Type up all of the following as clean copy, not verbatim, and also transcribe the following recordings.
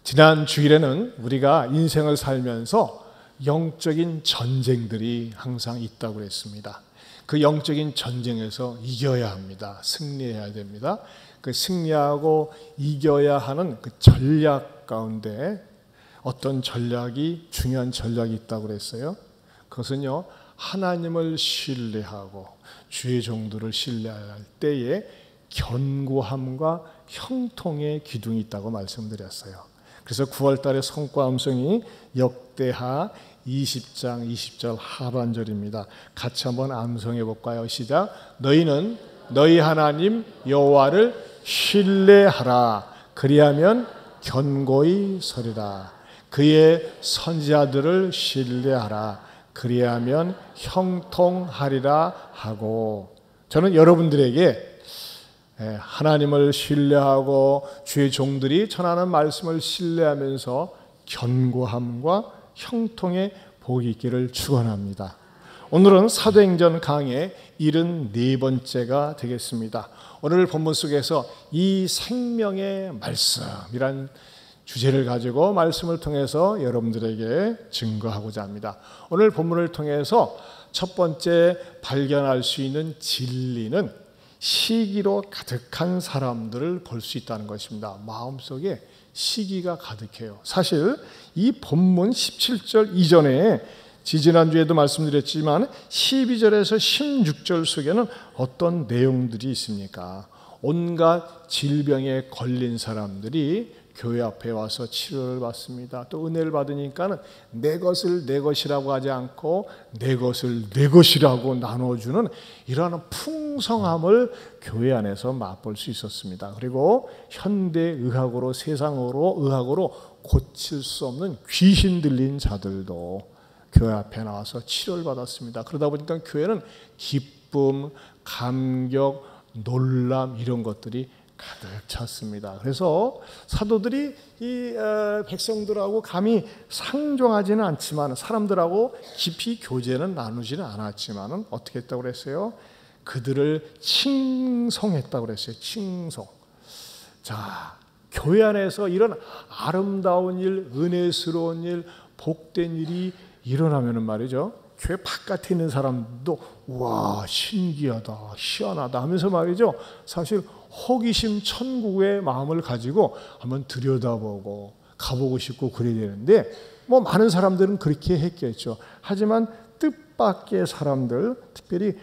지난 주일에는 우리가 인생을 살면서 영적인 전쟁들이 항상 있다고 했습니다. 그 영적인 전쟁에서 이겨야 합니다. 승리해야 됩니다. 그 승리하고 이겨야 하는 그 전략 가운데 어떤 전략이, 중요한 전략이 있다고 그랬어요. 그것은요, 하나님을 신뢰하고 주의 종들을 신뢰할 때에 견고함과 형통의 기둥이 있다고 말씀드렸어요. 그래서 9월 달에 성과 음성이 역대하 20장 20절 하반절입니다. 같이 한번 암송해 볼까요? 시작. 너희는 너희 하나님 여호와를 신뢰하라. 그리하면 견고히 서리라. 그의 선지자들을 신뢰하라. 그리하면 형통하리라 하고, 저는 여러분들에게 하나님을 신뢰하고 주의 종들이 전하는 말씀을 신뢰하면서 견고함과 형통의 복이 있기를 축원합니다. 오늘은 사도행전 강의 74번째가 되겠습니다. 오늘 본문 속에서 이 생명의 말씀이란 주제를 가지고 말씀을 통해서 여러분들에게 증거하고자 합니다. 오늘 본문을 통해서 첫 번째 발견할 수 있는 진리는 시기로 가득한 사람들을 볼 수 있다는 것입니다. 마음속에 시기가 가득해요. 사실 이 본문 17절 이전에 지지난주에도 말씀드렸지만 12절에서 16절 속에는 어떤 내용들이 있습니까? 온갖 질병에 걸린 사람들이 교회 앞에 와서 치료를 받습니다. 또 은혜를 받으니까는 내 것을 내 것이라고 하지 않고 내 것을 내 것이라고 나눠주는 이러한 풍성함을 교회 안에서 맛볼 수 있었습니다. 그리고 현대의학으로, 세상으로 의학으로 고칠 수 없는 귀신 들린 자들도 교회 앞에 나와서 치료를 받았습니다. 그러다 보니까 교회는 기쁨, 감격, 놀람 이런 것들이 가득 찼습니다. 그래서 사도들이 이 백성들하고 감히 상종하지는 않지만, 사람들하고 깊이 교제는 나누지는 않았지만 어떻게 했다고 그랬어요? 그들을 칭송했다고 그랬어요. 칭송. 자, 교회 안에서 이런 아름다운 일, 은혜스러운 일, 복된 일이 일어나면은 말이죠, 교회 바깥에 있는 사람도 와, 신기하다, 희한하다 하면서 말이죠, 사실 호기심 천국의 마음을 가지고 한번 들여다보고 가보고 싶고 그래야 되는데, 뭐 많은 사람들은 그렇게 했겠죠. 하지만 뜻밖의 사람들, 특별히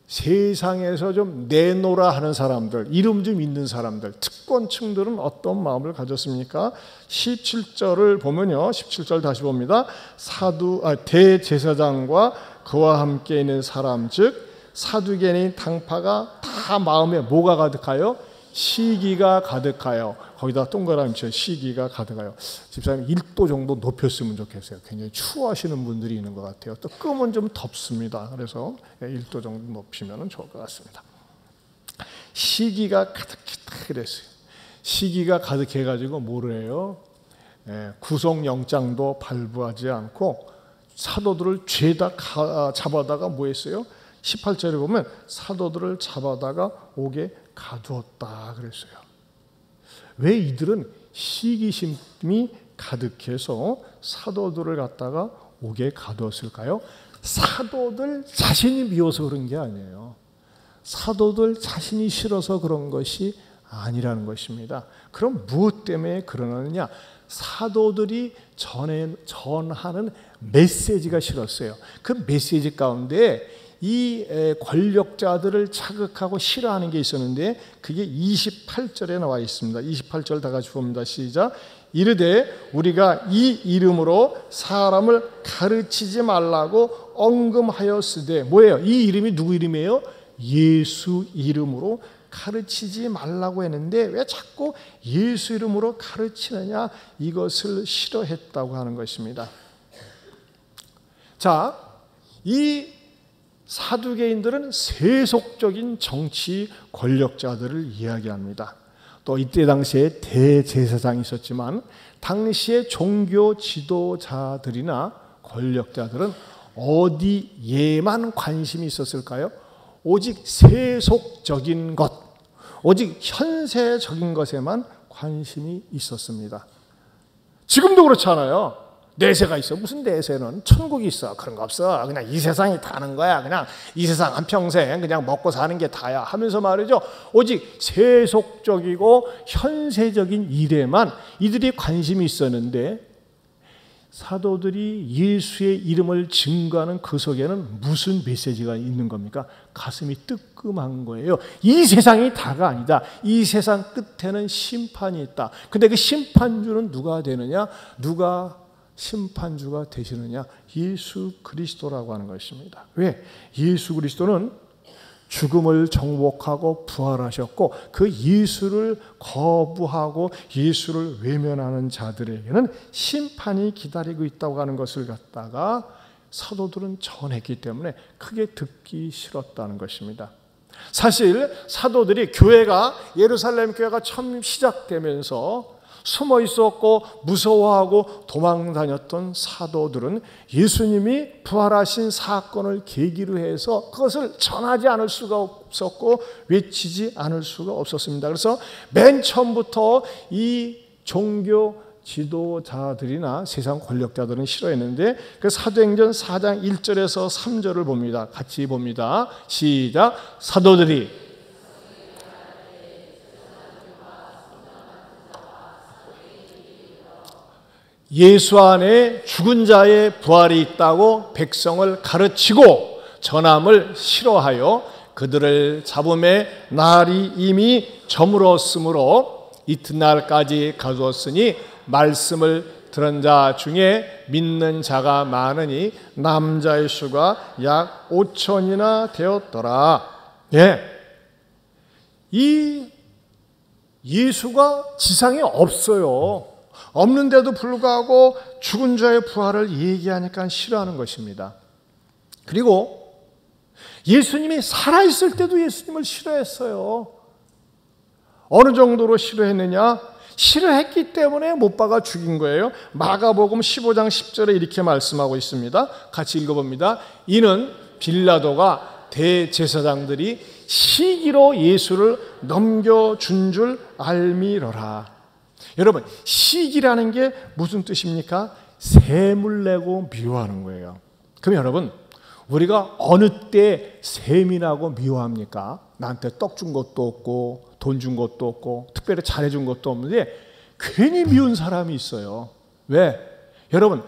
세상에서 좀 내노라 하는 사람들, 이름 좀 있는 사람들, 특권층들은 어떤 마음을 가졌습니까? 17절을 보면요, 17절 다시 봅니다. 대제사장과 그와 함께 있는 사람, 즉 사두개인 당파가 다 마음에 뭐가 가득하여? 시기가 가득하여. 거기다 동그라미 쳐, 시기가 가득하여. 집사님 1도 정도 높였으면 좋겠어요. 굉장히 추워하시는 분들이 있는 것 같아요. 또 끔은 좀 덥습니다. 그래서 1도 정도 높이면 좋을 것 같습니다. 시기가 가득했다 그랬어요. 시기가 가득해가지고 뭐를 해요? 구속영장도 발부하지 않고 사도들을 죄다 잡아다가 뭐 했어요? 18절에 보면 사도들을 잡아다가 옥에 가두었다 그랬어요. 왜 이들은 시기심이 가득해서 사도들을 갖다가 옥에 가두었을까요? 사도들 자신이 미워서 그런 게 아니에요. 사도들 자신이 싫어서 그런 것이 아니라는 것입니다. 그럼 무엇 때문에 그러느냐? 사도들이 전하는 메시지가 싫었어요. 그 메시지 가운데 이 권력자들을 자극하고 싫어하는 게 있었는데, 그게 28절에 나와 있습니다. 28절 다 같이 봅니다. 시작. 이르되 우리가 이 이름으로 사람을 가르치지 말라고 언금하였으되, 뭐예요? 이 이름이 누구 이름이에요? 예수 이름으로 가르치지 말라고 했는데 왜 자꾸 예수 이름으로 가르치느냐? 이것을 싫어했다고 하는 것입니다. 자, 이 사두개인들은 세속적인 정치 권력자들을 이야기합니다. 또 이때 당시에 대제사장이 있었지만 당시의 종교 지도자들이나 권력자들은 어디에만 관심이 있었을까요? 오직 세속적인 것, 오직 현세적인 것에만 관심이 있었습니다. 지금도 그렇잖아요. 내세가 있어. 무슨 내세는? 천국이 있어. 그런 거 없어. 그냥 이 세상이 다는 거야. 그냥 이 세상 한평생 그냥 먹고 사는 게 다야 하면서 말이죠. 오직 세속적이고 현세적인 일에만 이들이 관심이 있었는데, 사도들이 예수의 이름을 증거하는 그 속에는 무슨 메시지가 있는 겁니까? 가슴이 뜨끔한 거예요. 이 세상이 다가 아니다. 이 세상 끝에는 심판이 있다. 근데 그 심판주는 누가 되느냐? 누가 심판주가 되시느냐? 예수 그리스도라고 하는 것입니다. 왜? 예수 그리스도는 죽음을 정복하고 부활하셨고, 그 예수를 거부하고 예수를 외면하는 자들에게는 심판이 기다리고 있다고 하는 것을 갖다가 사도들은 전했기 때문에 크게 듣기 싫었다는 것입니다. 사실 사도들이 예루살렘 교회가 처음 시작되면서 숨어 있었고 무서워하고 도망 다녔던 사도들은 예수님이 부활하신 사건을 계기로 해서 그것을 전하지 않을 수가 없었고 외치지 않을 수가 없었습니다. 그래서 맨 처음부터 이 종교 지도자들이나 세상 권력자들은 싫어했는데, 그 사도행전 4장 1절에서 3절을 봅니다. 같이 봅니다. 시작. 사도들이 예수 안에 죽은 자의 부활이 있다고 백성을 가르치고 전함을 싫어하여 그들을 잡음에 날이 이미 저물었으므로 이튿날까지 가두었으니 말씀을 들은 자 중에 믿는 자가 많으니 남자의 수가 약 5천이나 되었더라. 예. 이 예수가 지상에 없어요. 없는데도 불구하고 죽은 자의 부활을 얘기하니까 싫어하는 것입니다. 그리고 예수님이 살아있을 때도 예수님을 싫어했어요. 어느 정도로 싫어했느냐? 싫어했기 때문에 못 박아 죽인 거예요. 마가복음 15장 10절에 이렇게 말씀하고 있습니다. 같이 읽어봅니다. 이는 빌라도가 대제사장들이 시기로 예수를 넘겨준 줄 알미러라. 여러분, 시기라는 게 무슨 뜻입니까? 셈을 내고 미워하는 거예요. 그럼 여러분, 우리가 어느 때 셈이라고 미워합니까? 나한테 떡 준 것도 없고 돈 준 것도 없고 특별히 잘해준 것도 없는데 괜히 미운 사람이 있어요. 왜? 여러분,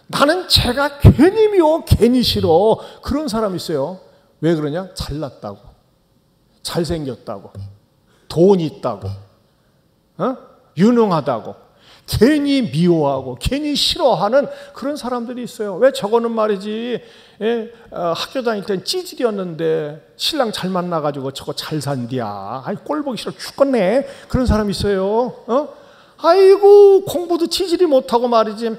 나는 제가 괜히 미워, 괜히 싫어. 그런 사람이 있어요. 왜 그러냐? 잘났다고, 잘생겼다고, 돈이 있다고, 유능하다고 괜히 미워하고 괜히 싫어하는 그런 사람들이 있어요. 왜? 저거는 말이지, 학교 다닐 땐 찌질이었는데 신랑 잘 만나가지고 저거 잘 산디야. 아이, 꼴 보기 싫어 죽겠네. 그런 사람이 있어요. 아이고, 공부도 치질이 못하고 말이지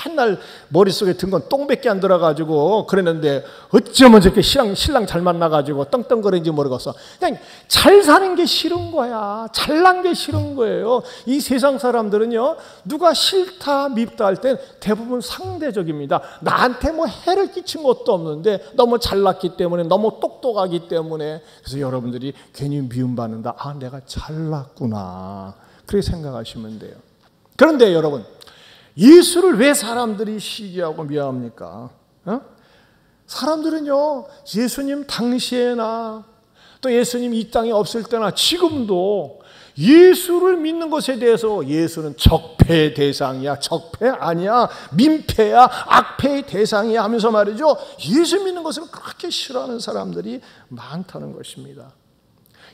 맨날 머릿속에 든 건 똥밖에 안 들어가지고 그랬는데 어쩌면 저렇게 신랑 잘 만나가지고 떵떵거리는지 모르겠어. 그냥 잘 사는 게 싫은 거야. 잘난 게 싫은 거예요. 이 세상 사람들은요, 누가 싫다 밉다 할 땐 대부분 상대적입니다. 나한테 뭐 해를 끼친 것도 없는데 너무 잘났기 때문에, 너무 똑똑하기 때문에. 그래서 여러분들이 괜히 미움받는다. 아, 내가 잘났구나, 그렇게 생각하시면 돼요. 그런데 여러분, 예수를 왜 사람들이 시기하고 미워합니까? 사람들은요, 예수님 당시에나 또 예수님 이 땅에 없을 때나 지금도 예수를 믿는 것에 대해서 예수는 적폐의 대상이야, 적폐 아니야, 민폐야, 악폐의 대상이야 하면서 말이죠, 예수 믿는 것을 그렇게 싫어하는 사람들이 많다는 것입니다.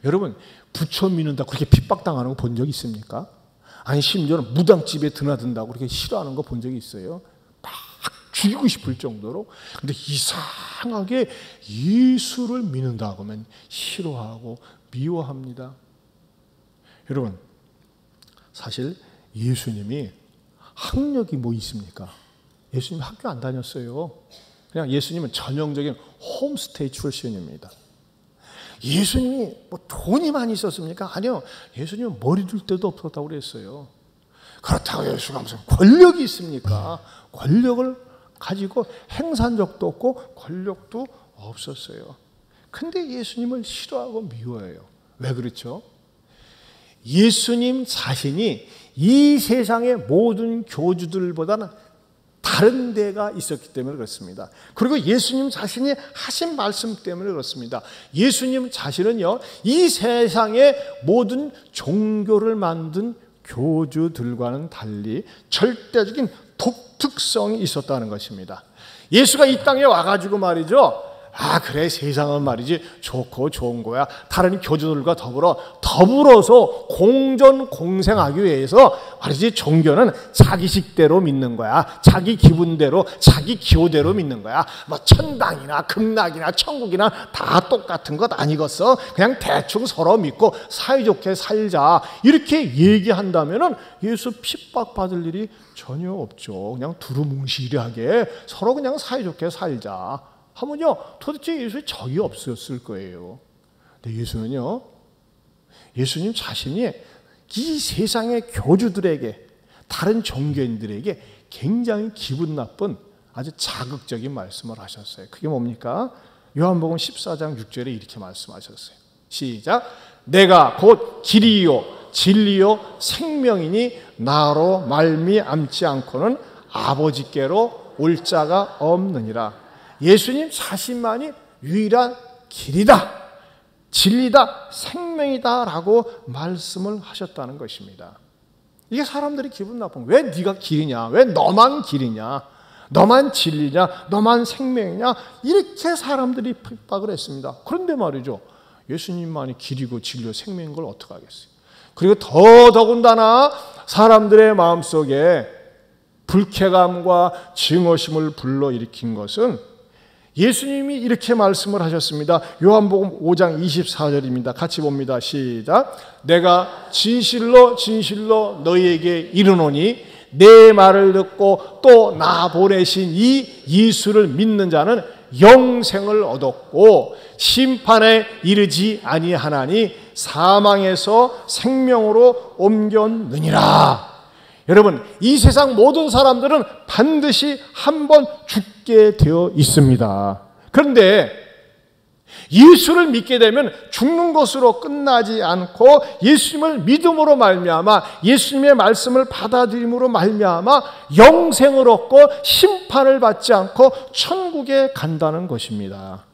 여러분, 부처 믿는다고 그렇게 핍박당하는 거 본 적 있습니까? 아니, 심지어는 무당집에 드나든다고 그렇게 싫어하는 거 본 적이 있어요? 막 죽이고 싶을 정도로. 근데 이상하게 예수를 믿는다고 하면 싫어하고 미워합니다. 여러분, 사실 예수님이 학력이 뭐 있습니까? 예수님 학교 안 다녔어요. 그냥 예수님은 전형적인 홈스테이 출신입니다. 예수님이 뭐 돈이 많이 있었습니까? 아니요. 예수님은 머리 둘 데도 없었다고 그랬어요. 그렇다고 예수가 무슨 권력이 있습니까? 권력을 가지고 행사한 적도 없고 권력도 없었어요. 근데 예수님을 싫어하고 미워해요. 왜 그렇죠? 예수님 자신이 이 세상의 모든 교주들보다는 다른 데가 있었기 때문에 그렇습니다. 그리고 예수님 자신이 하신 말씀 때문에 그렇습니다. 예수님 자신은요, 이 세상의 모든 종교를 만든 교주들과는 달리 절대적인 독특성이 있었다는 것입니다. 예수가 이 땅에 와가지고 말이죠, 그래, 세상은 말이지 좋고 좋은 거야. 다른 교주들과 더불어서 공존공생하기 위해서 말이지 종교는 자기식대로 믿는 거야. 자기 기분대로, 자기 기호대로 믿는 거야. 뭐 천당이나 극락이나 천국이나 다 똑같은 것 아니겠어? 그냥 대충 서로 믿고 사이좋게 살자. 이렇게 얘기한다면은 예수 핍박받을 일이 전혀 없죠. 그냥 두루뭉실하게 서로 그냥 사이좋게 살자 하면요, 도대체 예수의 적이 없었을 거예요. 근데 예수는요, 예수님 자신이 이 세상의 교주들에게, 다른 종교인들에게 굉장히 기분 나쁜 아주 자극적인 말씀을 하셨어요. 그게 뭡니까? 요한복음 14장 6절에 이렇게 말씀하셨어요. 시작. 내가 곧 길이요 진리요 생명이니 나로 말미암지 않고는 아버지께로 올 자가 없느니라. 예수님 자신만이 유일한 길이다, 진리다, 생명이다 라고 말씀을 하셨다는 것입니다. 이게 사람들이 기분 나쁜 거예요. 왜 네가 길이냐? 왜 너만 길이냐? 너만 진리냐? 너만 생명이냐? 이렇게 사람들이 핍박을 했습니다. 그런데 말이죠, 예수님만이 길이고 진리고 생명인 걸 어떻게 하겠어요? 그리고 더더군다나 사람들의 마음속에 불쾌감과 증오심을 불러일으킨 것은 예수님이 이렇게 말씀을 하셨습니다. 요한복음 5장 24절입니다. 같이 봅니다. 시작. 내가 진실로 진실로 너희에게 이르노니 내 말을 듣고 또 나 보내신 이 예수를 믿는 자는 영생을 얻었고 심판에 이르지 아니하나니 사망에서 생명으로 옮겼느니라. 여러분, 이 세상 모든 사람들은 반드시 한 번 죽게 되어 있습니다. 그런데 예수를 믿게 되면 죽는 것으로 끝나지 않고 예수님을 믿음으로 말미암아 예수님의 말씀을 받아들임으로 말미암아 영생을 얻고 심판을 받지 않고 천국에 간다는 것입니다.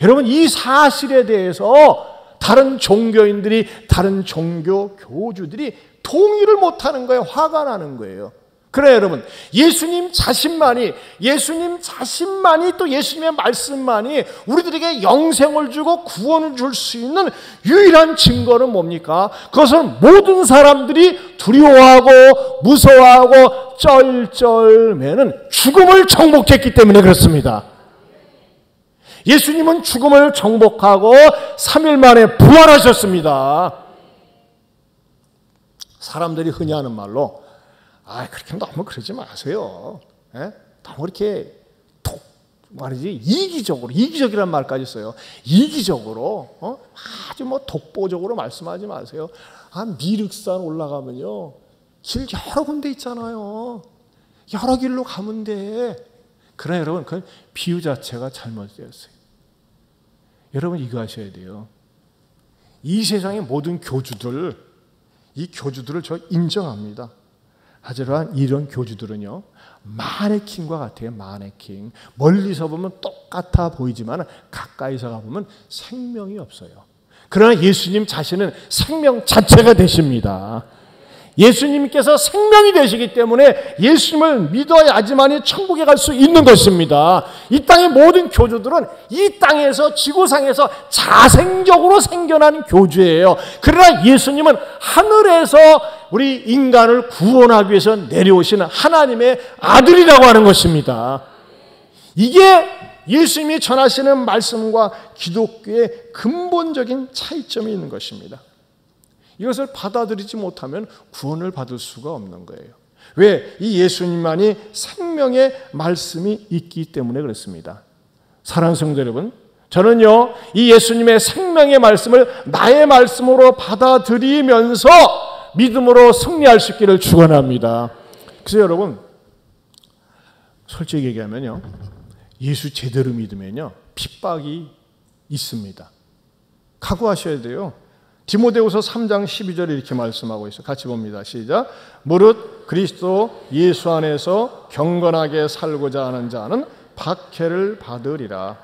여러분, 이 사실에 대해서 다른 종교인들이, 다른 종교 교주들이 동의를 못하는 거예요. 화가 나는 거예요. 그래 여러분, 예수님 자신만이 또 예수님의 말씀만이 우리들에게 영생을 주고 구원을 줄 수 있는 유일한 증거는 뭡니까? 그것은 모든 사람들이 두려워하고 무서워하고 쩔쩔매는 죽음을 정복했기 때문에 그렇습니다. 예수님은 죽음을 정복하고 3일 만에 부활하셨습니다. 사람들이 흔히 하는 말로 그렇게 너무 그러지 마세요. 너무 이렇게 이기적이라는 말까지 써요. 이기적으로 아주 독보적으로 말씀하지 마세요. 미륵산 올라가면요, 길 여러 군데 있잖아요. 여러 길로 가면 돼. 그러나 여러분, 그 비유 자체가 잘못되었어요. 여러분, 이거 하셔야 돼요. 이 세상의 모든 교주들, 이 교주들을 저 인정합니다. 하지만 이런 교주들은요, 마네킹과 같아요. 마네킹. 멀리서 보면 똑같아 보이지만 가까이서 가보면 생명이 없어요. 그러나 예수님 자신은 생명 자체가 되십니다. 예수님께서 생명이 되시기 때문에 예수님을 믿어야지만이 천국에 갈 수 있는 것입니다. 이 땅의 모든 교주들은 이 땅에서, 지구상에서 자생적으로 생겨난 교주예요. 그러나 예수님은 하늘에서 우리 인간을 구원하기 위해서 내려오신 하나님의 아들이라고 하는 것입니다. 이게 예수님이 전하시는 말씀과 기독교의 근본적인 차이점이 있는 것입니다. 이것을 받아들이지 못하면 구원을 받을 수가 없는 거예요. 왜? 이 예수님만이 생명의 말씀이 있기 때문에 그렇습니다. 사랑하는 성도 여러분, 저는요, 이 예수님의 생명의 말씀을 나의 말씀으로 받아들이면서 믿음으로 승리할 수 있기를 축원합니다. 그래서 여러분, 솔직히 얘기하면요, 예수 제대로 믿으면요, 핍박이 있습니다. 각오하셔야 돼요. 디모데후서 3장 12절에 이렇게 말씀하고 있어요. 같이 봅니다. 시작. 무릇 그리스도 예수 안에서 경건하게 살고자 하는 자는 박해를 받으리라.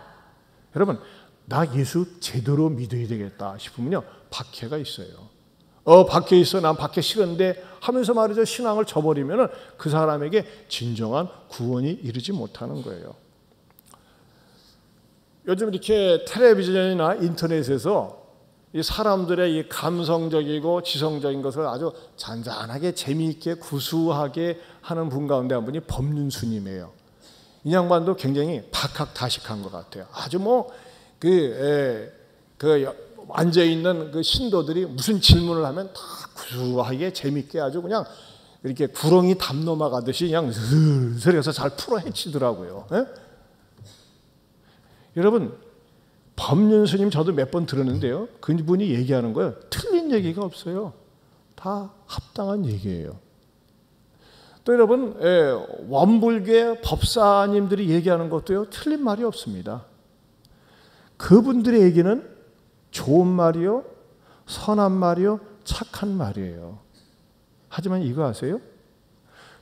여러분, 나 예수 제대로 믿어야 되겠다 싶으면요, 박해가 있어요. 박해 있어, 난 박해 싫은데 하면서 말이죠, 신앙을 저버리면은 그 사람에게 진정한 구원이 이르지 못하는 거예요. 요즘 이렇게 텔레비전이나 인터넷에서 이 사람들의 이 감성적이고 지성적인 것을 아주 잔잔하게 재미있게 구수하게 하는 분 가운데 한 분이 법륜스님이에요. 이 양반도 굉장히 박학다식한 것 같아요. 아주 앉아 있는 그 신도들이 무슨 질문을 하면 다 구수하게 재미있게 아주 그냥 이렇게 구렁이 담 넘어가듯이 그냥 슬슬 해서 잘 풀어 헤치더라고요. 예? 여러분, 법륜스님 저도 몇 번 들었는데요, 그분이 얘기하는 거예요, 틀린 얘기가 없어요. 다 합당한 얘기예요. 또 여러분, 원불교 법사님들이 얘기하는 것도요, 틀린 말이 없습니다. 그분들의 얘기는 좋은 말이요, 선한 말이요, 착한 말이에요. 하지만 이거 아세요?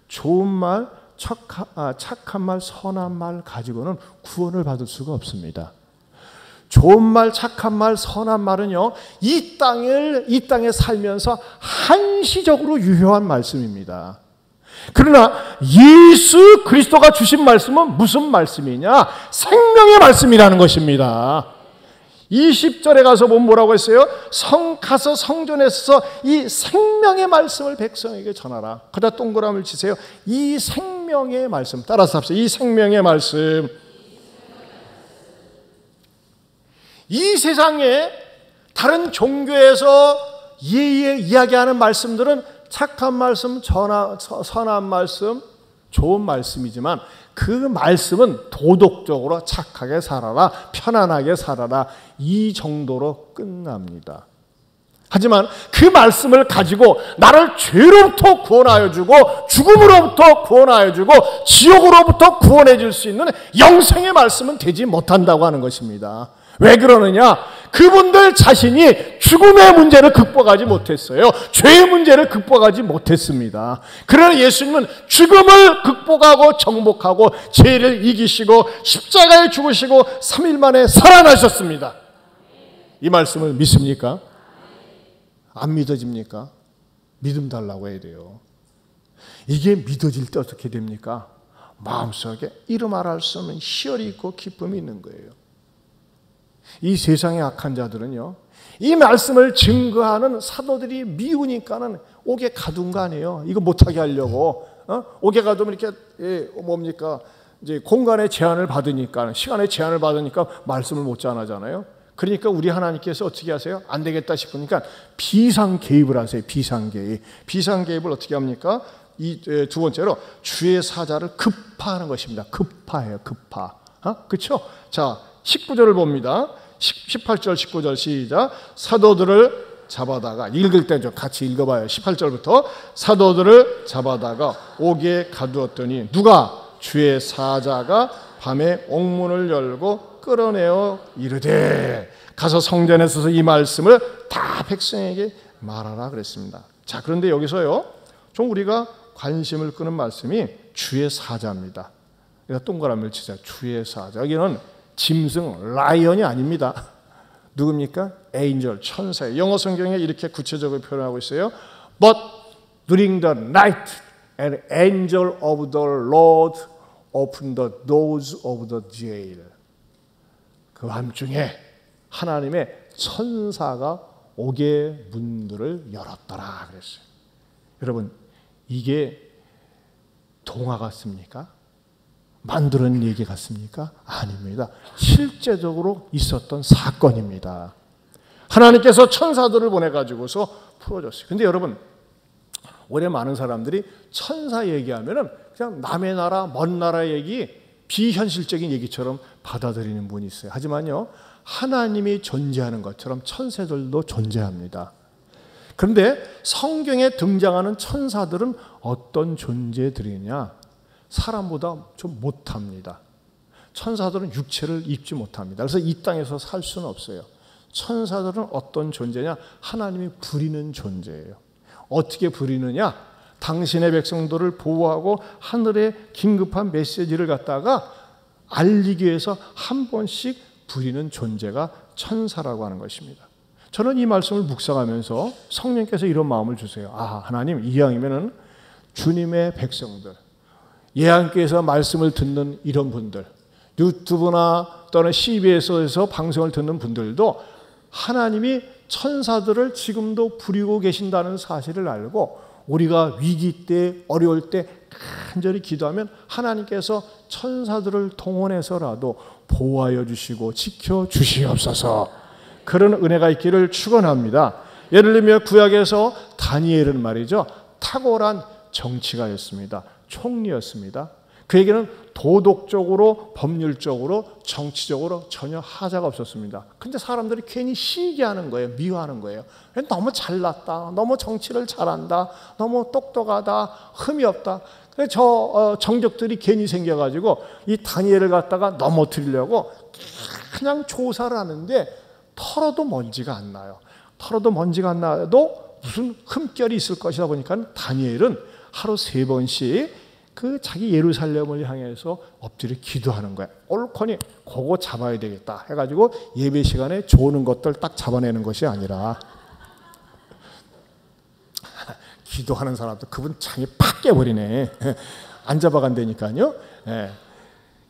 좋은 말, 착한 말, 선한 말 가지고는 구원을 받을 수가 없습니다. 좋은 말, 착한 말, 선한 말은요, 이 땅에 살면서 한시적으로 유효한 말씀입니다. 그러나 예수 그리스도가 주신 말씀은 무슨 말씀이냐? 생명의 말씀이라는 것입니다. 20절에 가서 보면 뭐라고 했어요? 가서 성전에서 이 생명의 말씀을 백성에게 전하라. 그다 동그라미를 치세요. 이 생명의 말씀, 따라서 합시다. 이 생명의 말씀. 이 세상에 다른 종교에서 이야기하는 말씀들은 착한 말씀, 선한 말씀, 좋은 말씀이지만 그 말씀은 도덕적으로 착하게 살아라, 편안하게 살아라, 이 정도로 끝납니다. 하지만 그 말씀을 가지고 나를 죄로부터 구원하여 주고 죽음으로부터 구원하여 주고 지옥으로부터 구원해 줄 수 있는 영생의 말씀은 되지 못한다고 하는 것입니다. 왜 그러느냐? 그분들 자신이 죽음의 문제를 극복하지 못했어요. 죄의 문제를 극복하지 못했습니다. 그러나 예수님은 죽음을 극복하고 정복하고 죄를 이기시고 십자가에 죽으시고 3일 만에 살아나셨습니다. 이 말씀을 믿습니까? 안 믿어집니까? 믿음 달라고 해야 돼요. 이게 믿어질 때 어떻게 됩니까? 마음속에 이루 말할 수 없는 희열이 있고 기쁨이 있는 거예요. 이 세상의 악한 자들은요, 이 말씀을 증거하는 사도들이 미우니까는 옥에 가둔 거 아니에요. 이거 못하게 하려고. 옥에 가두면 이렇게 이제 공간의 제한을 받으니까, 시간의 제한을 받으니까 말씀을 못 전하잖아요. 그러니까 우리 하나님께서 어떻게 하세요? 안 되겠다 싶으니까 비상 개입을 하세요. 비상 개입. 비상 개입을 어떻게 합니까? 두 번째로 주의 사자를 급파하는 것입니다. 급파해요. 급파. 그렇죠? 자, 19절을 봅니다. 18절 19절 시작. 사도들을 잡아다가, 읽을 때 좀 같이 읽어봐요. 18절부터 사도들을 잡아다가 옥에 가두었더니 누가? 주의 사자가 밤에 옥문을 열고 끌어내어 이르되 가서 성전에 서서 이 말씀을 다 백성에게 말하라 그랬습니다. 자, 그런데 여기서요, 좀 우리가 관심을 끄는 말씀이 주의 사자입니다. 그러니까 동그라미를 치자. 주의 사자. 여기는 짐승, 라이언이 아닙니다. 누굽니까? 에인절, 천사예요. 영어 성경에 이렇게 구체적으로 표현하고 있어요. But during the night, an angel of the Lord opened the doors of the jail. 그 밤중에 하나님의 천사가 옥의 문들을 열었더라 그랬어요. 여러분, 이게 동화 같습니까? 만드는 얘기 같습니까? 아닙니다. 실제적으로 있었던 사건입니다. 하나님께서 천사들을 보내가지고서 풀어줬어요. 근데 여러분, 올해 많은 사람들이 천사 얘기하면은 그냥 남의 나라, 먼 나라 얘기, 비현실적인 얘기처럼 받아들이는 분이 있어요. 하지만요, 하나님이 존재하는 것처럼 천사들도 존재합니다. 그런데 성경에 등장하는 천사들은 어떤 존재들이냐? 사람보다 좀 못합니다. 천사들은 육체를 입지 못합니다. 그래서 이 땅에서 살 수는 없어요. 천사들은 어떤 존재냐? 하나님이 부리는 존재예요. 어떻게 부리느냐? 당신의 백성들을 보호하고 하늘의 긴급한 메시지를 갖다가 알리기 위해서 한 번씩 부리는 존재가 천사라고 하는 것입니다. 저는 이 말씀을 묵상하면서 성령께서 이런 마음을 주세요. 아, 하나님, 이왕이면은 주님의 백성들, 예한교회에서 말씀을 듣는 이런 분들, 유튜브나 또는 CBS에서 방송을 듣는 분들도 하나님이 천사들을 지금도 부리고 계신다는 사실을 알고 우리가 위기 때, 어려울 때 간절히 기도하면 하나님께서 천사들을 동원해서라도 보호하여 주시고 지켜 주시옵소서. 그런 은혜가 있기를 축원합니다. 예를 들면 구약에서 다니엘은 말이죠, 탁월한 정치가였습니다. 총리였습니다. 그에게는 도덕적으로, 법률적으로, 정치적으로 전혀 하자가 없었습니다. 근데 사람들이 괜히 시기하는 거예요. 미워하는 거예요. 너무 잘났다, 너무 정치를 잘한다, 너무 똑똑하다, 흠이 없다. 그래서 정적들이 괜히 생겨가지고 이 다니엘을 갖다가 넘어뜨리려고 그냥 조사를 하는데 털어도 먼지가 안 나요. 털어도 먼지가 안 나도 무슨 흠결이 있을 것이다 보니까 다니엘은 하루 3번씩 그 자기 예루살렘을 향해서 엎드려 기도하는 거야. 옳거니 그거 잡아야 되겠다 해가지고 예배 시간에 좋은 것들 딱 잡아내는 것이 아니라 기도하는 사람도 그분 창이 팍 깨버리네. 안 잡아간다니까요. 예.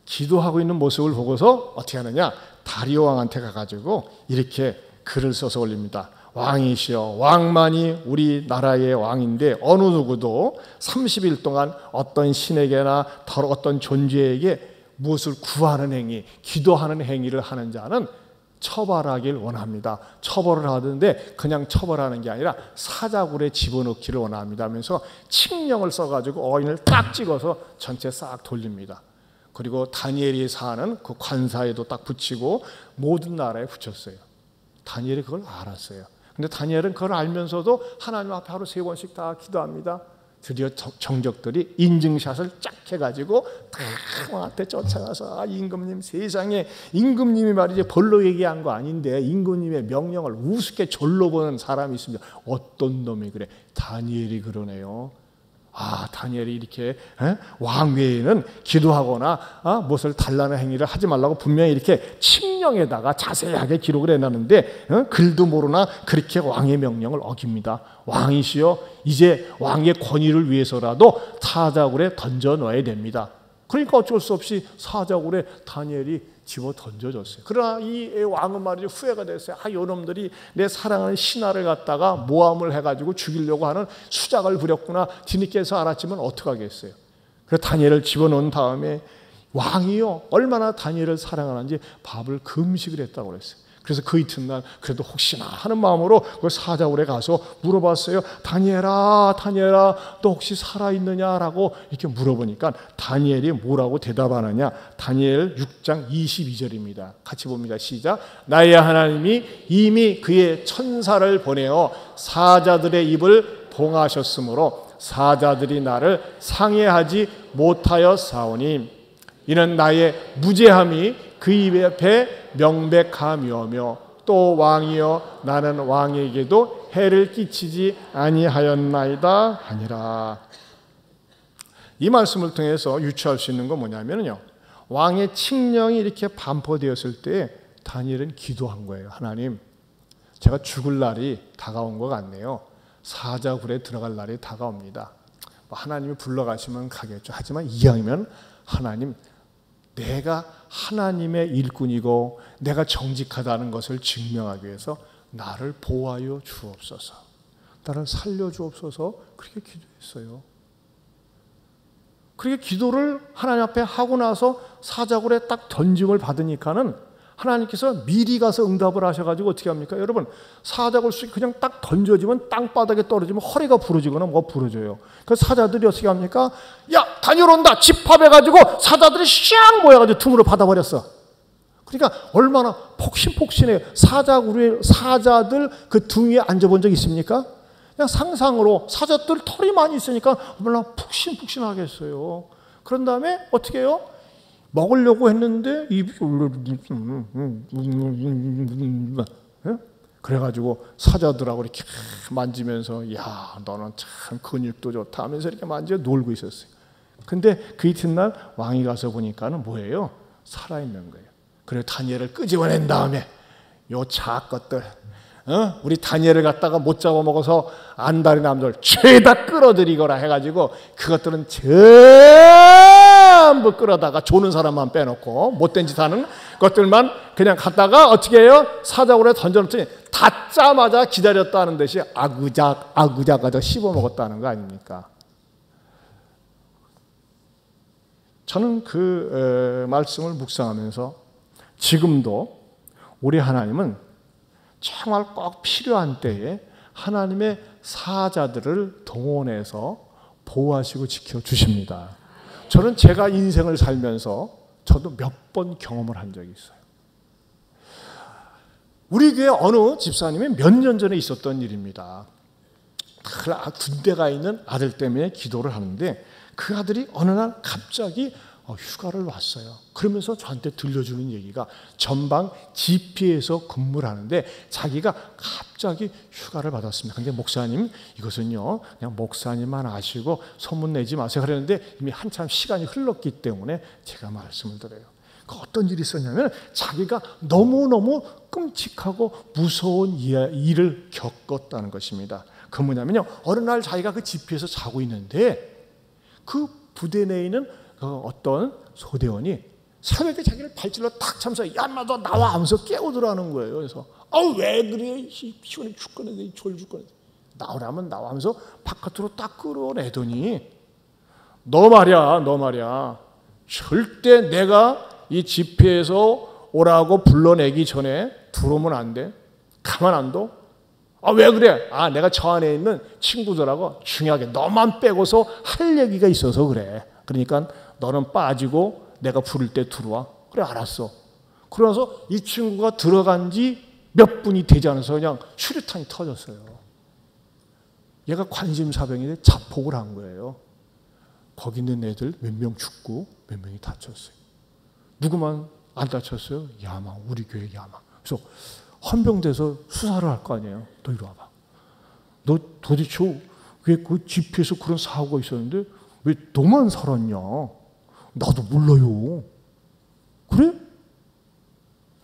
기도하고 있는 모습을 보고서 어떻게 하느냐, 다리오 왕한테 가가지고 이렇게 글을 써서 올립니다. 왕이시여, 왕만이 우리 나라의 왕인데 어느 누구도 30일 동안 어떤 신에게나 다른 어떤 존재에게 무엇을 구하는 행위, 기도하는 행위를 하는 자는 처벌하길 원합니다. 처벌을 하던데 그냥 처벌하는 게 아니라 사자굴에 집어넣기를 원합니다 하면서 칙령을 써가지고 어인을 딱 찍어서 전체 싹 돌립니다. 그리고 다니엘이 사는 그 관사에도 딱 붙이고 모든 나라에 붙였어요. 다니엘이 그걸 알았어요. 근데 다니엘은 그걸 알면서도 하나님 앞에 하루 3번씩 다 기도합니다. 드디어 정적들이 인증샷을 쫙 해가지고 다 왕한테 쫓아가서, 아, 임금님, 세상에 임금님이 말이지 벌로 얘기한 거 아닌데 임금님의 명령을 우습게 졸로 보는 사람이 있습니다. 어떤 놈이 그래? 다니엘이 그러네요. 아, 다니엘이 이렇게 왕 외에는 기도하거나 무엇을 달라는 행위를 하지 말라고 분명히 이렇게 칙령에다가 자세하게 기록을 해놨는데 글도 모르나 그렇게 왕의 명령을 어깁니다. 왕이시여, 이제 왕의 권위를 위해서라도 사자굴에 던져 넣어야 됩니다. 그러니까 어쩔 수 없이 사자굴에 다니엘이 집어 던져졌어요. 그러나 이 왕은 말이죠, 후회가 됐어요. 아, 요놈들이 내 사랑하는 신하를 갖다가 모함을 해가지고 죽이려고 하는 수작을 부렸구나. 뒤늦게서 알았지만 어떡하겠어요. 그래서 다니엘을 집어넣은 다음에 왕이요, 얼마나 다니엘을 사랑하는지 밥을 금식을 했다고 그랬어요. 그래서 그 이튿날 그래도 혹시나 하는 마음으로 그 사자굴에 가서 물어봤어요. 다니엘아, 다니엘아, 너 혹시 살아있느냐라고 이렇게 물어보니까 다니엘이 뭐라고 대답하느냐. 다니엘 6장 22절입니다. 같이 봅니다. 시작. 나의 하나님이 이미 그의 천사를 보내어 사자들의 입을 봉하셨으므로 사자들이 나를 상해하지 못하여 사오니 이는 나의 무죄함이 그 입 앞에 명백함이오며 또 왕이여 나는 왕에게도 해를 끼치지 아니하였나이다 하니라. 이 말씀을 통해서 유추할 수 있는 건 뭐냐면요, 왕의 칙령이 이렇게 반포되었을 때 다니엘은 기도한 거예요. 하나님, 제가 죽을 날이 다가온 것 같네요. 사자굴에 들어갈 날이 다가옵니다. 하나님이 불러가시면 가겠죠. 하지만 이왕이면 하나님, 내가 하나님의 일꾼이고 내가 정직하다는 것을 증명하기 위해서 나를 보호하여 주옵소서, 나를 살려주옵소서, 그렇게 기도했어요. 그렇게 기도를 하나님 앞에 하고 나서 사자굴에 딱 던짐을 받으니까는 하나님께서 미리 가서 응답을 하셔가지고 어떻게 합니까? 여러분, 사자굴 쑥이 그냥 딱 던져지면 땅바닥에 떨어지면 허리가 부러지거나 뭐가 부러져요. 그래서 사자들이 어떻게 합니까? 야, 다니엘 온다! 집합해가지고 사자들이 샥 모여가지고 틈으로 받아버렸어. 그러니까 얼마나 폭신폭신해요. 사자들 그 등 위에 앉아본 적 있습니까? 그냥 상상으로 사자들 털이 많이 있으니까 얼마나 푹신푹신하겠어요. 그런 다음에 어떻게 해요? 먹으려고 했는데 입이 그래가지고 사자들하고 이렇게 만지면서 야 너는 참 근육도 좋다 하면서 이렇게 만져 놀고 있었어요. 근데 그 이튿날 왕이 가서 보니까는 뭐예요? 살아있는 거예요. 그래서 다니엘을 끄집어낸 다음에 요 작것들 우리 다니엘을 갖다가 못 잡아먹어서 안달이 남들 죄다 끌어들이거라 해가지고 그것들은 전부 끌어다가 조는 사람만 빼놓고 못된 짓 하는 것들만 그냥 갖다가 어떻게 해요? 사자굴에 던져놓더니 닿자마자 기다렸다는 듯이 아그작 씹어먹었다는 거 아닙니까? 저는 그 말씀을 묵상하면서 지금도 우리 하나님은 정말 꼭 필요한 때에 하나님의 사자들을 동원해서 보호하시고 지켜주십니다. 저는 제가 인생을 살면서 저도 몇 번 경험을 한 적이 있어요. 우리 교회 어느 집사님이 몇 년 전에 있었던 일입니다. 군대가 있는 아들 때문에 기도를 하는데 그 아들이 어느 날 갑자기 휴가를 왔어요. 그러면서 저한테 들려주는 얘기가 전방 GP에서 근무를 하는데 자기가 갑자기 휴가를 받았습니다. 근데 목사님 이것은요 그냥 목사님만 아시고 소문내지 마세요 그랬는데 이미 한참 시간이 흘렀기 때문에 제가 말씀을 드려요. 어떤 일이 있었냐면 자기가 너무너무 끔찍하고 무서운 일을 겪었다는 것입니다. 그 뭐냐면요 어느 날 자기가 그 GP에서 자고 있는데 그 부대 내에 있는 어떤 소대원이 새벽에 자기를 발질러 탁 차면서 야 인마 너 나와 하면서 깨우더라는 거예요. 그래서 왜 그래 피곤해 죽겠는데 졸 죽겠는데 나오라면 나와 하면서 바깥으로 딱 끌어내더니 너 말이야 절대 내가 이 집회에서 오라고 불러내기 전에 들어오면 안 돼. 가만 안 둬. 왜 그래? 내가 저 안에 있는 친구들하고 중요하게 너만 빼고서 할 얘기가 있어서 그래. 그러니까 너는 빠지고 내가 부를 때 들어와. 그래 알았어. 그러면서 이 친구가 들어간 지 몇 분이 되지 않아서 그냥 수류탄이 터졌어요. 얘가 관심사병인데 자폭을 한 거예요. 거기 있는 애들 몇 명 죽고 몇 명이 다쳤어요. 누구만 안 다쳤어요? 야마, 우리 교회 야마. 그래서 헌병돼서 수사를 할 거 아니에요. 너 이리 와봐. 너 도대체 왜 그 집회에서 그런 사고가 있었는데 왜 너만 살았냐? 나도 몰라요. 그래?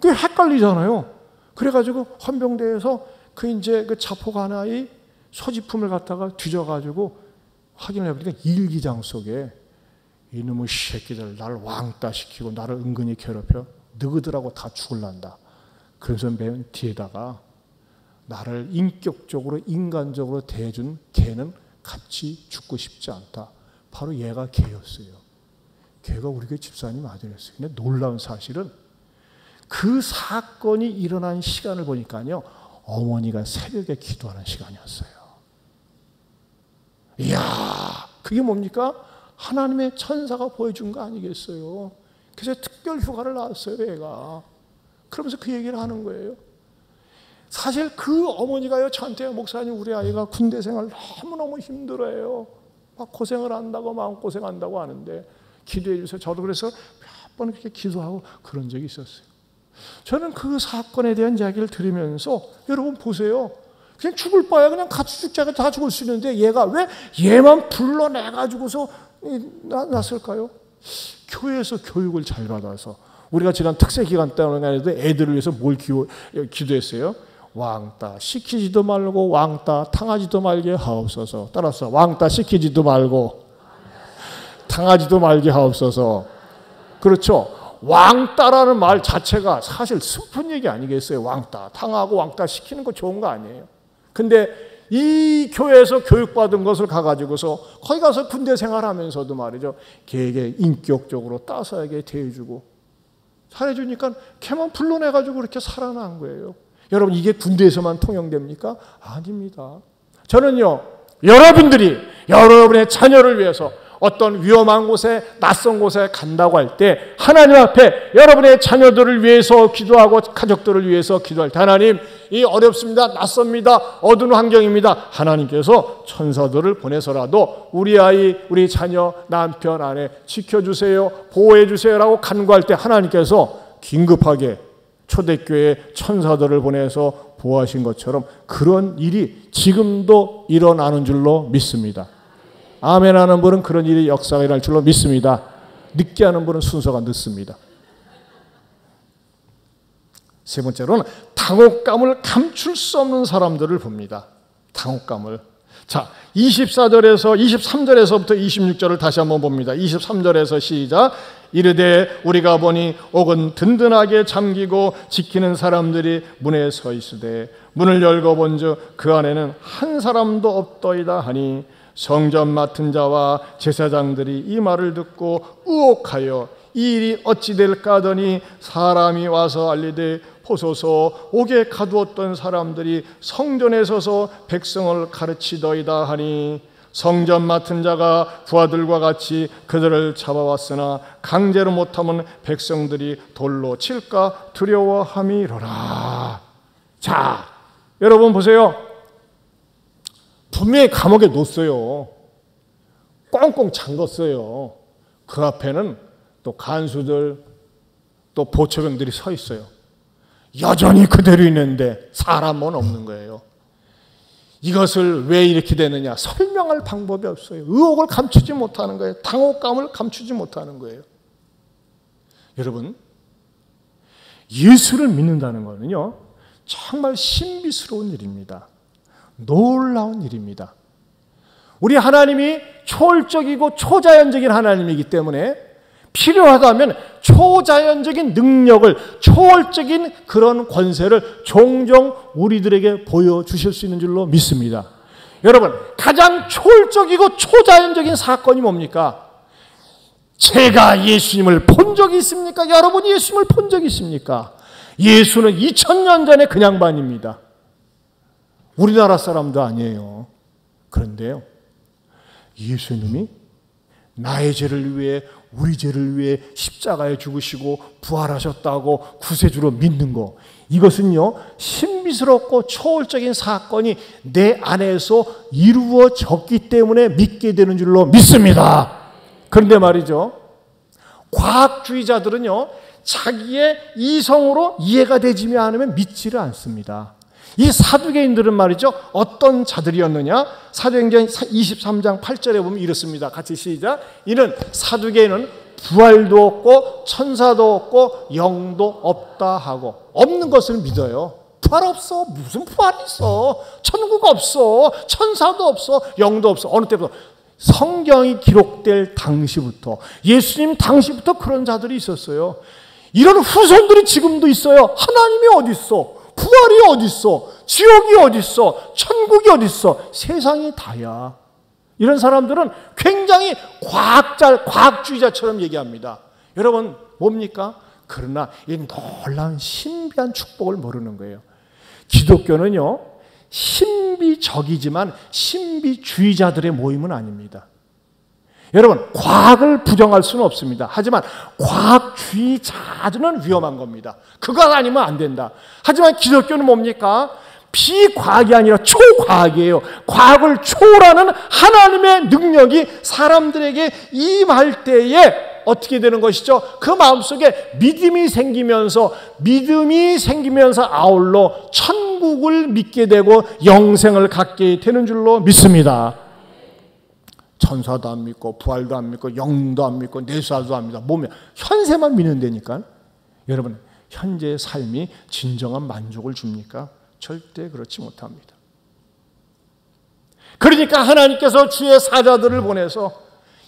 그게 헷갈리잖아요. 그래가지고 헌병대에서 그 자포 하나의 소지품을 갖다가 뒤져가지고 확인을 해보니까 일기장 속에 이놈의 새끼들 나를 왕따 시키고 나를 은근히 괴롭혀 너희들하고 다 죽을란다. 그래서 맨 뒤에다가 나를 인격적으로 인간적으로 대해준 걔는 같이 죽고 싶지 않다. 바로 얘가 걔였어요. 걔가 우리 교회 집사님 아들이었어요. 근데 놀라운 사실은 그 사건이 일어난 시간을 보니까요. 어머니가 새벽에 기도하는 시간이었어요. 이야, 그게 뭡니까? 하나님의 천사가 보여준 거 아니겠어요? 그래서 특별 휴가를 나왔어요, 얘가. 그러면서 그 얘기를 하는 거예요. 사실 그 어머니가요, 저한테 목사님 우리 아이가 군대 생활 너무너무 힘들어요. 막 고생을 한다고 마음고생한다고 하는데 기도해 주세요. 저도 그래서 몇 번 그렇게 기도하고 그런 적이 있었어요. 저는 그 사건에 대한 이야기를 들으면서 여러분 보세요. 그냥 죽을 바야 그냥 같이 죽자가 다 죽을 수 있는데 얘가 왜 얘만 불러내가지고서 났을까요? 교회에서 교육을 잘 받아서 우리가 지난 특세 기간 동안에도 애들을 위해서 뭘 기도했어요? 왕따 시키지도 말고 왕따 당하지도 말게 하옵소서. 따라서 왕따 시키지도 말고 당하지도 말게 하옵소서. 그렇죠? 왕따라는 말 자체가 사실 슬픈 얘기 아니겠어요? 왕따 당하고 왕따 시키는 거 좋은 거 아니에요? 근데 이 교회에서 교육받은 것을 가가지고서 거기 가서 군대 생활하면서도 말이죠. 걔에게 인격적으로 따스하게 대해주고 잘해주니까 걔만 불러내가지고 그렇게 살아난 거예요. 여러분 이게 군대에서만 통용됩니까? 아닙니다. 저는요. 여러분들이 여러분의 자녀를 위해서 어떤 위험한 곳에 낯선 곳에 간다고 할 때 하나님 앞에 여러분의 자녀들을 위해서 기도하고 가족들을 위해서 기도할 때 하나님 이 어렵습니다. 낯섭니다. 어두운 환경입니다. 하나님께서 천사들을 보내서라도 우리 아이, 우리 자녀, 남편, 아내 지켜주세요. 보호해주세요 라고 간구할 때 하나님께서 긴급하게 초대교회 천사들을 보내서 보호하신 것처럼 그런 일이 지금도 일어나는 줄로 믿습니다. 아멘 하는 분은 그런 일이 역사가 일어날 줄로 믿습니다. 늦게 하는 분은 순서가 늦습니다. 세 번째로는 당혹감을 감출 수 없는 사람들을 봅니다. 당혹감을. 자, 23절에서부터 26절을 다시 한번 봅니다. 23절에서 시작. 이르되 우리가 보니 옥은 든든하게 잠기고 지키는 사람들이 문에 서 있으되 문을 열고 본즉 그 안에는 한 사람도 없더이다 하니 성전 맡은 자와 제사장들이 이 말을 듣고 의혹하여 이 일이 어찌 될까 하더니 사람이 와서 알리되 보소서 옥에 가두었던 사람들이 성전에 서서 백성을 가르치더이다 하니 성전 맡은 자가 부하들과 같이 그들을 잡아왔으나 강제로 못하면 백성들이 돌로 칠까 두려워함이로라. 자, 여러분 보세요. 분명히 감옥에 놓았어요. 꽁꽁 잠궜어요. 그 앞에는 또 간수들 또 보초병들이 서 있어요. 여전히 그대로 있는데 사람은 없는 거예요. 이것을 왜 이렇게 되느냐? 설명할 방법이 없어요. 의혹을 감추지 못하는 거예요. 당혹감을 감추지 못하는 거예요. 여러분, 예수를 믿는다는 것은요, 정말 신비스러운 일입니다. 놀라운 일입니다. 우리 하나님이 초월적이고 초자연적인 하나님이기 때문에 필요하다면 초자연적인 능력을, 초월적인 그런 권세를 종종 우리들에게 보여주실 수 있는 줄로 믿습니다. 여러분, 가장 초월적이고 초자연적인 사건이 뭡니까? 제가 예수님을 본 적이 있습니까? 여러분이 예수님을 본 적이 있습니까? 예수는 2000년 전에 그 양반입니다. 우리나라 사람도 아니에요. 그런데요, 예수님이 나의 죄를 위해, 우리 죄를 위해 십자가에 죽으시고 부활하셨다고 구세주로 믿는 거, 이것은요 신비스럽고 초월적인 사건이 내 안에서 이루어졌기 때문에 믿게 되는 줄로 믿습니다. 그런데 말이죠, 과학주의자들은요 자기의 이성으로 이해가 되지 않으면 믿지를 않습니다. 이 사두개인들은 말이죠, 어떤 자들이었느냐? 사도행전 23장 8절에 보면 이렇습니다. 같이 시작. 이는 사두개인은 부활도 없고 천사도 없고 영도 없다 하고, 없는 것을 믿어요. 부활 없어. 무슨 부활이 있어? 천국 없어. 천사도 없어. 영도 없어. 어느 때부터? 성경이 기록될 당시부터, 예수님 당시부터 그런 자들이 있었어요. 이런 후손들이 지금도 있어요. 하나님이 어디 있어? 부활이 어디 있어? 지옥이 어디 있어? 천국이 어디 있어? 세상이 다야. 이런 사람들은 굉장히 과학주의자처럼 얘기합니다. 여러분 뭡니까? 그러나 이 놀라운 신비한 축복을 모르는 거예요. 기독교는요 신비적이지만 신비주의자들의 모임은 아닙니다. 여러분, 과학을 부정할 수는 없습니다. 하지만 과학주의자들은 위험한 겁니다. 그거 아니면 안 된다. 하지만 기독교는 뭡니까? 비과학이 아니라 초과학이에요. 과학을 초월하는 하나님의 능력이 사람들에게 임할 때에 어떻게 되는 것이죠? 그 마음속에 믿음이 생기면서 아울러 천국을 믿게 되고 영생을 갖게 되는 줄로 믿습니다. 천사도 안 믿고 부활도 안 믿고 영도 안 믿고 내수도 안 믿어. 몸에 현세만 믿는 데니까. 여러분, 현재의 삶이 진정한 만족을 줍니까? 절대 그렇지 못합니다. 그러니까 하나님께서 주의 사자들을 보내서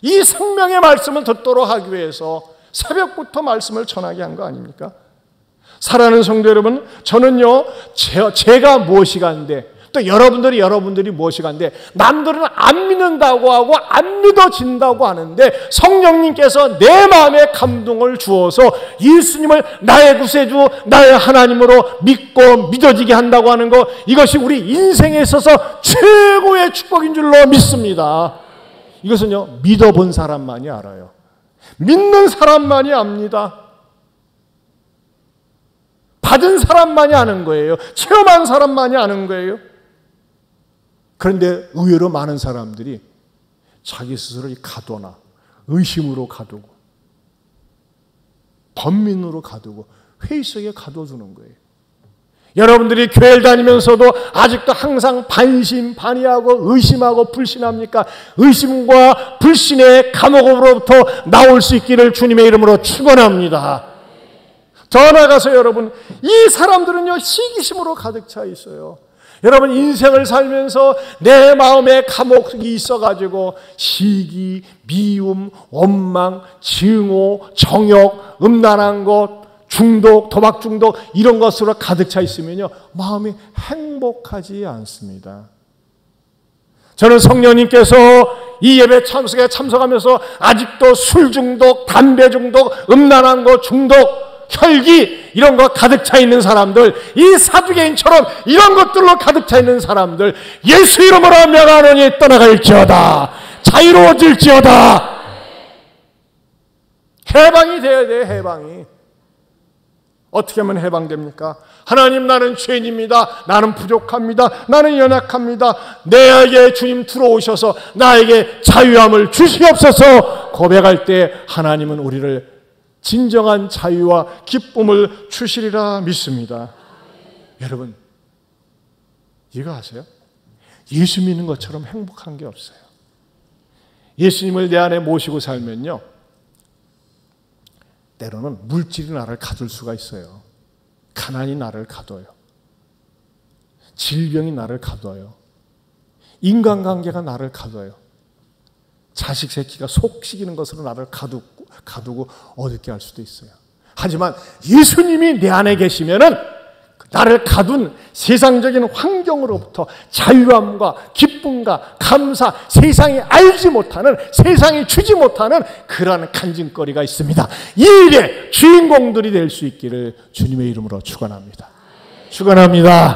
이 생명의 말씀을 듣도록 하기 위해서 새벽부터 말씀을 전하게 한 거 아닙니까? 사랑하는 성도 여러분, 저는요 제가 무엇이간데, 또 여러분들이 무엇이간데, 남들은 안 믿는다고 하고 안 믿어진다고 하는데 성령님께서 내 마음에 감동을 주어서 예수님을 나의 구세주, 나의 하나님으로 믿고 믿어지게 한다고 하는 것, 이것이 우리 인생에 있어서 최고의 축복인 줄로 믿습니다. 이것은요 믿어본 사람만이 알아요. 믿는 사람만이 압니다. 받은 사람만이 아는 거예요. 체험한 사람만이 아는 거예요. 그런데 의외로 많은 사람들이 자기 스스로를 가둬놔. 의심으로 가두고, 번민으로 가두고, 회의 속에 가둬두는 거예요. 여러분들이 교회를 다니면서도 아직도 항상 반신반의하고 의심하고 불신합니까? 의심과 불신의 감옥으로부터 나올 수 있기를 주님의 이름으로 축원합니다. 더 나아가서 여러분, 이 사람들은요 시기심으로 가득 차 있어요. 여러분, 인생을 살면서 내 마음에 감옥이 있어가지고 시기, 미움, 원망, 증오, 정욕, 음란한 것, 중독, 도박 중독 이런 것으로 가득 차 있으면요 마음이 행복하지 않습니다. 저는 성령님께서 이 예배 참석에 참석하면서 아직도 술 중독, 담배 중독, 음란한 것 중독, 혈기 이런 거 가득 차 있는 사람들, 이 사두개인처럼 이런 것들로 가득 차 있는 사람들 예수 이름으로 명하노니 떠나갈지어다, 자유로워질지어다. 해방이 되어야 돼요. 해방이. 어떻게 하면 해방됩니까? 하나님, 나는 죄인입니다. 나는 부족합니다. 나는 연약합니다. 내게 주님 들어오셔서 나에게 자유함을 주시옵소서 고백할 때 하나님은 우리를 진정한 자유와 기쁨을 주시리라 믿습니다. 여러분, 이거 아세요? 예수 믿는 것처럼 행복한 게 없어요. 예수님을 내 안에 모시고 살면요 때로는 물질이 나를 가둘 수가 있어요. 가난이 나를 가둬요. 질병이 나를 가둬요. 인간관계가 나를 가둬요. 자식 새끼가 속 시키는 것으로 나를 가두고 어둡게 할 수도 있어요. 하지만 예수님이 내 안에 계시면은 나를 가둔 세상적인 환경으로부터 자유함과 기쁨과 감사, 세상이 알지 못하는, 세상이 주지 못하는 그러한 간증거리가 있습니다. 이 일의 주인공들이 될 수 있기를 주님의 이름으로 축원합니다. 축원합니다.